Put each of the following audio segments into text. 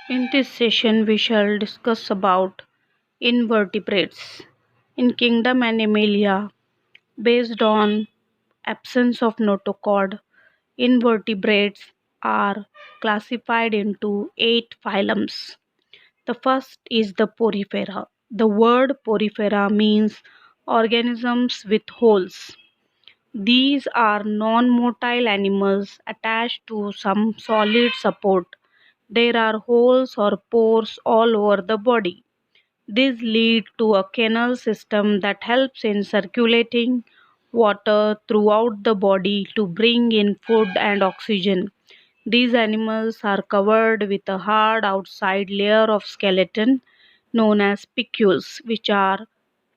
In this session, we shall discuss about invertebrates. In kingdom Animalia, based on absence of notochord, invertebrates are classified into 8 phylums. The first is the Porifera. The word Porifera means organisms with holes. These are non-motile animals attached to some solid support. There are holes or pores all over the body. These lead to a canal system that helps in circulating water throughout the body to bring in food and oxygen. These animals are covered with a hard outside layer of skeleton known as spicules, which are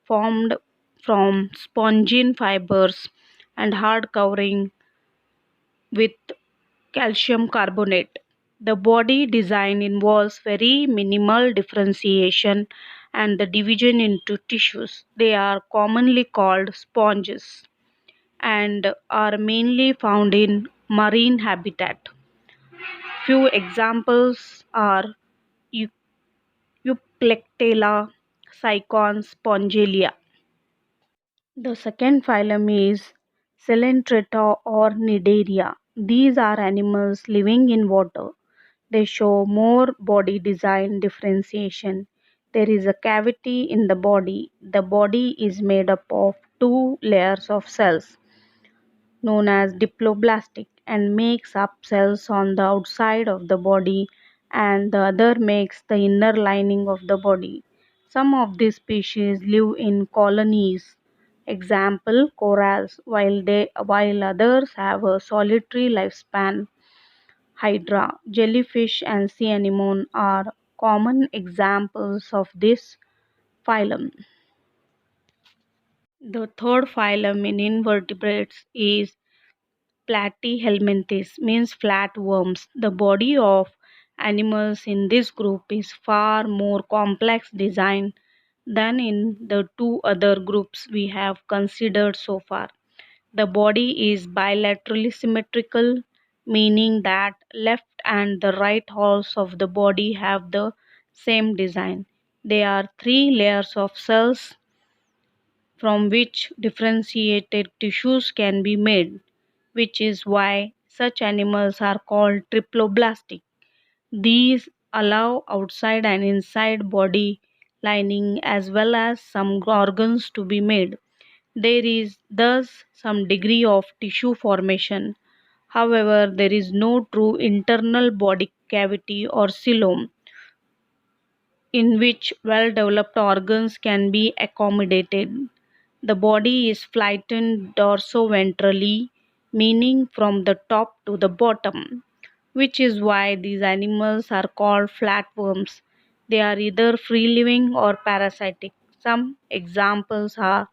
formed from spongin fibers and hard covering with calcium carbonate. The body design involves very minimal differentiation and the division into tissues. They are commonly called sponges and are mainly found in marine habitat. Few examples are Eu- Euplectella, Cycon, Spongelia. The second phylum is Coelenterata or Cnidaria. These are animals living in water. They show more body design differentiation. There is a cavity in the body. The body is made up of two layers of cells known as diploblastic and makes up cells on the outside of the body and the other makes the inner lining of the body. Some of these species live in colonies, example corals, while others have a solitary lifespan. Hydra, jellyfish and sea anemone are common examples of this phylum. The third phylum in invertebrates is Platyhelminthes means flatworms. The body of animals in this group is far more complex design than in the two other groups we have considered so far. The body is bilaterally symmetrical, meaning that left and the right halves of the body have the same design. There are three layers of cells from which differentiated tissues can be made, which is why such animals are called triploblastic. These allow outside and inside body lining as well as some organs to be made. There is thus some degree of tissue formation. However, there is no true internal body cavity or coelom in which well developed organs can be accommodated. The body is flattened dorsoventrally, meaning from the top to the bottom, which is why these animals are called flatworms. They are either free living or parasitic. Some examples are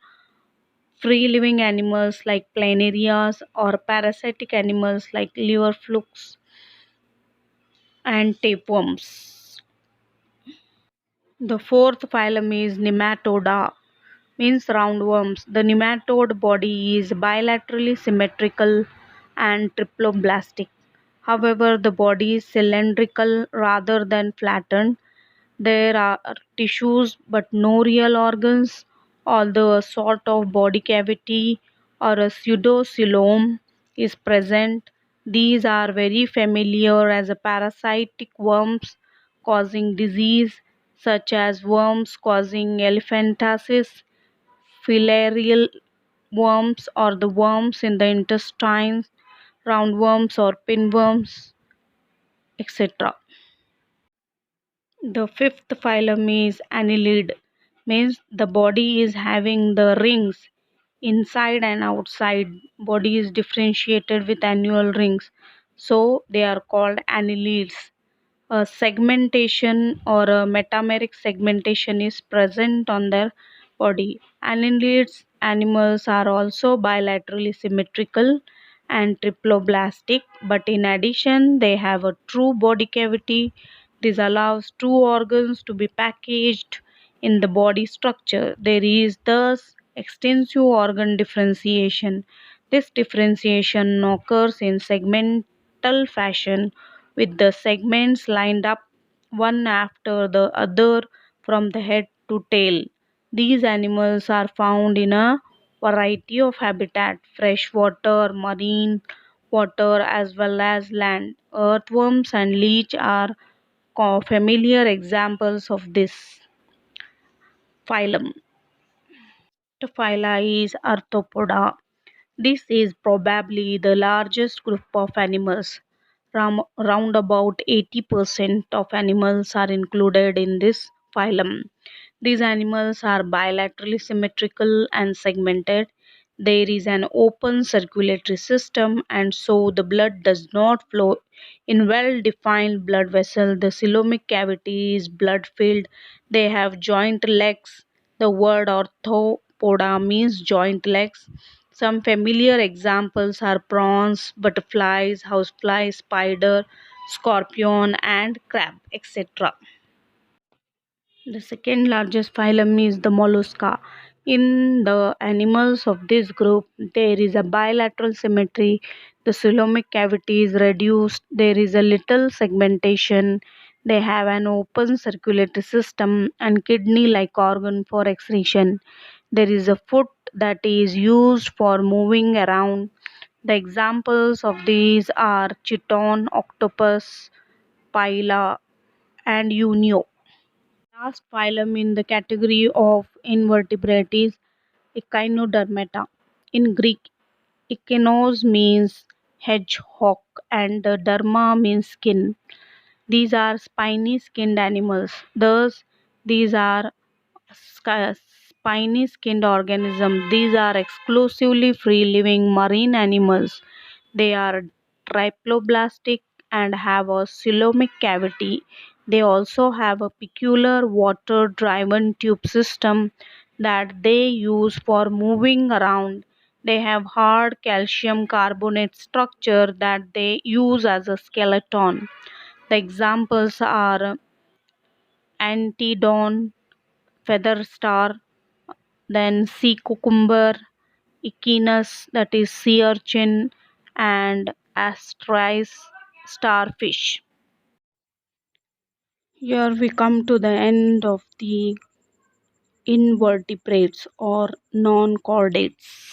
free living animals like planarias or parasitic animals like liver flukes and tapeworms. The fourth phylum is Nematoda, means roundworms. The nematode body is bilaterally symmetrical and triploblastic. However, the body is cylindrical rather than flattened. There are tissues but no real organs, although a sort of body cavity or a pseudocoelom is present. These are very familiar as a parasitic worms causing disease, such as worms causing elephantiasis, filarial worms or the worms in the intestines, roundworms or pinworms, etc. The fifth phylum is Annelid, means the body is having the rings inside and outside. Body is differentiated with annual rings, so they are called annelids. A segmentation or a metameric segmentation is present on their body. Annelids animals are also bilaterally symmetrical and triploblastic, but in addition, they have a true body cavity. This allows two organs to be packaged in the body structure. There is thus extensive organ differentiation. This differentiation occurs in segmental fashion with the segments lined up one after the other from the head to tail. These animals are found in a variety of habitat, freshwater, marine water as well as land. Earthworms and leech are familiar examples of this phylum. The phyla is Arthropoda. This is probably the largest group of animals. Round about 80% of animals are included in this phylum. These animals are bilaterally symmetrical and segmented. There is an open circulatory system, and so the blood does not flow in well defined blood vessels. The coelomic cavity is blood filled. They have joint legs. The word orthopoda means joint legs. Some familiar examples are prawns, butterflies, houseflies, spider, scorpion, and crab, etc. The second largest phylum is the Mollusca. In the animals of this group, there is a bilateral symmetry. The coelomic cavity is reduced. There is a little segmentation. They have an open circulatory system and kidney-like organ for excretion. There is a foot that is used for moving around. The examples of these are chiton, octopus, pila, and unio. Last phylum in the category of invertebrates is Echinodermata. In Greek, echinos means hedgehog and the derma means skin. These are spiny skinned animals. Thus, these are spiny skinned organisms. These are exclusively free living marine animals. They are triploblastic and have a coelomic cavity. They also have a peculiar water driven tube system that they use for moving around. They have hard calcium carbonate structure that they use as a skeleton. The examples are Antedon, feather star, then sea cucumber, echinus that is sea urchin, and astris starfish. Here we come to the end of the invertebrates or non-chordates.